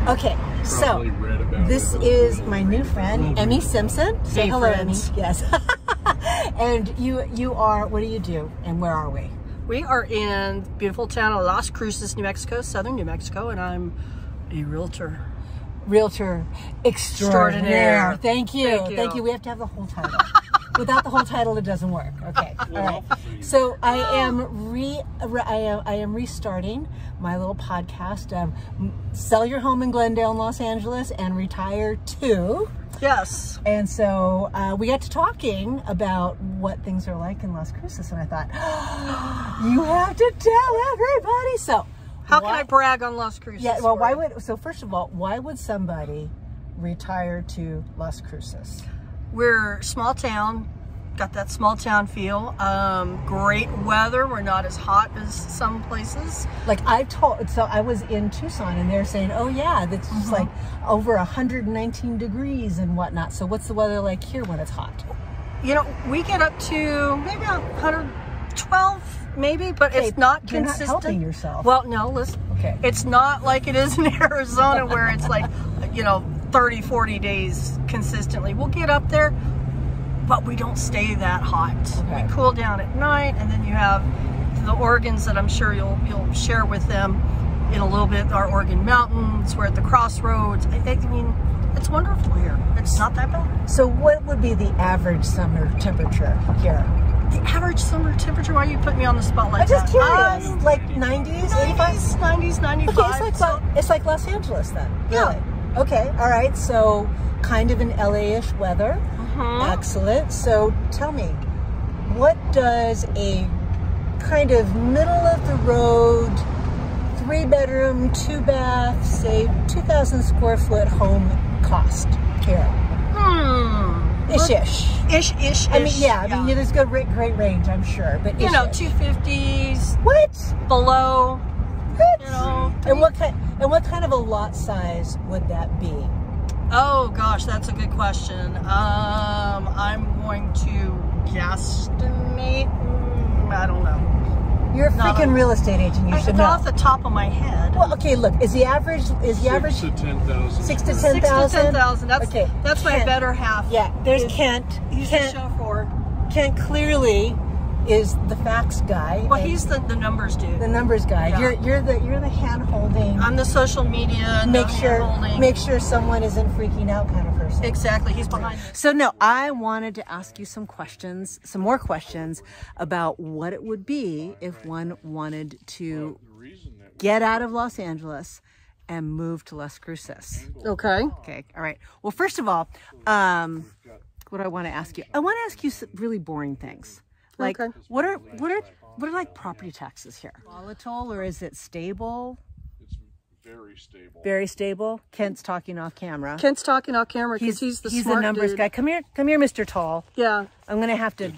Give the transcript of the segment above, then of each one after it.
Okay, so this is my new friend, Emmy Simpson. Say hello, Emmy. Yes. And you are, what do you do and where are we? We are in the beautiful town of Las Cruces, New Mexico, southern New Mexico, and I'm a realtor. Realtor extraordinaire. Thank you. Thank you. We have to have the whole title. Without the whole title, it doesn't work. Okay. All right. So I am restarting my little podcast. Sell your home in Glendale in Los Angeles and retire too. Yes. And so we got to talking about what things are like in Las Cruces, and I thought, oh, you have to tell everybody. So how can I brag on Las Cruces? Yeah. Well, so first of all, why would somebody retire to Las Cruces? We're a small town, got that small town feel. Great weather. We're not as hot as some places. Like so I was in Tucson and they're saying, oh yeah, that's just like over 119 degrees and whatnot. So what's the weather like here when it's hot? You know, we get up to maybe 112 maybe, but it's not consistent. You're not helping yourself. Well, no, listen. Okay. It's not like it is in Arizona where it's like, 30, 40 days consistently. We'll get up there, but we don't stay that hot. Okay. We cool down at night, and then you have the Oregons that I'm sure you'll share with them in a little bit. Our Oregon mountains, we're at the crossroads. I mean, it's wonderful here. It's not that bad. So what would be the average summer temperature here? The average summer temperature? Why are you putting me on the spot like that? I'm just curious. Like 90s, 85? 90s, 95. Okay, it's like Los Angeles then. Yeah. Really? Okay, all right, so kind of an LA-ish weather. Excellent. So tell me, what does a kind of middle-of-the-road, 3-bedroom, 2-bath, say 2,000 square foot home cost here? Ish. I mean, yeah. I mean, there's good, great range, I'm sure, but ish. 250s. What? Below. What? And what kind of a lot size would that be? Oh gosh, that's a good question. I'm going to guesstimate. I don't know. You're a freaking real estate agent. You should know. Off the top of my head. Well, okay. Look, is the average? 6 to 10,000. 6 to 10,000. That's okay. That's Kent, my better half. Yeah. There's Kent. He's the show forward. Kent clearly is the facts guy. Well, he's the numbers dude. The numbers guy. Yeah. You're the hand holding. I'm the social media. Make sure someone isn't freaking out kind of person. Exactly. He's behind me. So no, I wanted to ask you some more questions about what it would be if one wanted to get out of Los Angeles and move to Las Cruces. Okay. Okay. All right. Well, first of all, what I want to ask you, I want to ask you some really boring things. Like, what are like property taxes here? Volatile, or is it stable? It's very stable. Very stable. Kent's talking off camera. Kent's talking off camera because he's the smart numbers dude. guy. Come here, Mr. Tall. Yeah. I'm gonna have to on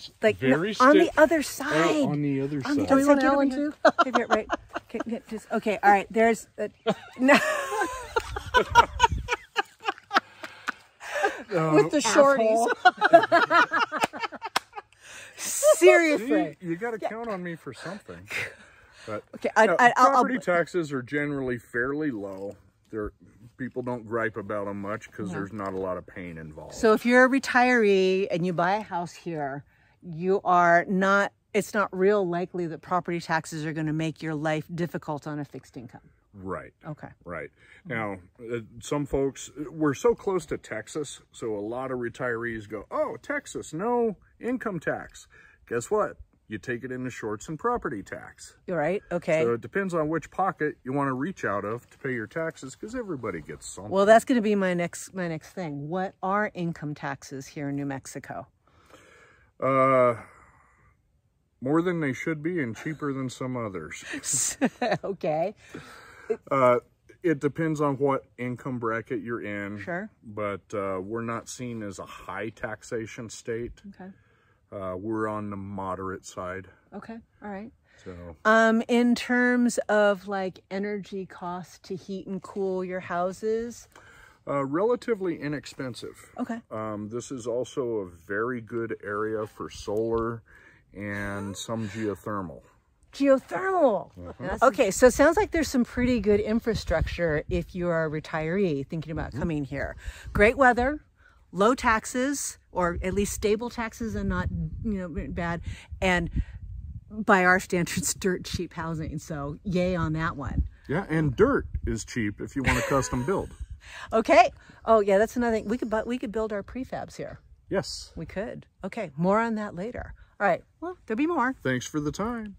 the other side. Oh, on the other side. Do we want Alan too? Okay, right. Okay, all right. There's no. With the shorties. Seriously. You got to count on me for something. But okay, property taxes are generally fairly low. People don't gripe about them much because there's not a lot of pain involved. So if you're a retiree and you buy a house here, it's not real likely that property taxes are going to make your life difficult on a fixed income. Right. Okay. Right. Now, some folks, we're so close to Texas, so a lot of retirees go, oh, Texas, no income tax. Guess what? You take it in the shorts and property tax. You're right. Okay. So it depends on which pocket you want to reach out of to pay your taxes, because everybody gets something. Well, that's going to be my next thing. What are income taxes here in New Mexico? More than they should be and cheaper than some others. Okay. It depends on what income bracket you're in. Sure. But we're not seen as a high taxation state. Okay. We're on the moderate side. Okay. All right. So, in terms of like energy costs to heat and cool your houses, relatively inexpensive. Okay. This is also a very good area for solar and some geothermal. geothermal. Okay, so it sounds like there's some pretty good infrastructure if you're a retiree thinking about coming here. Great weather, low taxes, or at least stable taxes and not, bad. And by our standards, dirt cheap housing. So yay on that one. Yeah, and dirt is cheap if you want a custom build. Okay. Oh yeah, that's another thing. We could build our prefabs here. Yes. We could. Okay, more on that later. All right. Well, there'll be more. Thanks for the time.